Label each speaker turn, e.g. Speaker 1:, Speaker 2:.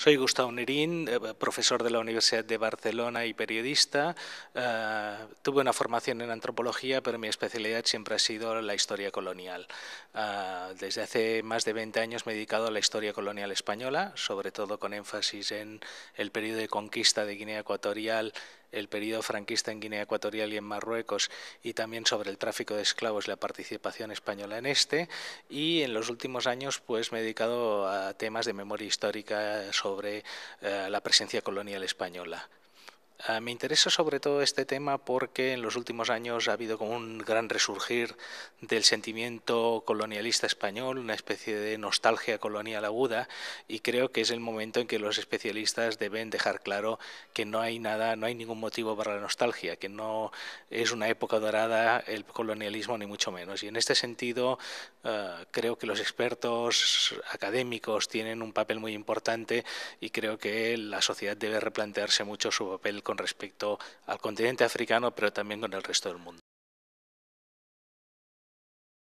Speaker 1: Soy Gustavo Nerín, profesor de la Universidad de Barcelona y periodista. Tuve una formación en antropología, pero mi especialidad siempre ha sido la historia colonial. Desde hace más de 20 años me he dedicado a la historia colonial española, sobre todo con énfasis en el periodo de conquista de Guinea Ecuatorial, el periodo franquista en Guinea Ecuatorial y en Marruecos, y también sobre el tráfico de esclavos y la participación española en este. Y en los últimos años pues me he dedicado a temas de memoria histórica sobre la presencia colonial española. Me interesa sobre todo este tema porque en los últimos años ha habido como un gran resurgir del sentimiento colonialista español, una especie de nostalgia colonial aguda, y creo que es el momento en que los especialistas deben dejar claro que no hay nada, no hay ningún motivo para la nostalgia, que no es una época dorada el colonialismo ni mucho menos. Y en este sentido creo que los expertos académicos tienen un papel muy importante y creo que la sociedad debe replantearse mucho su papel con respecto al continente africano, pero también con el resto del mundo.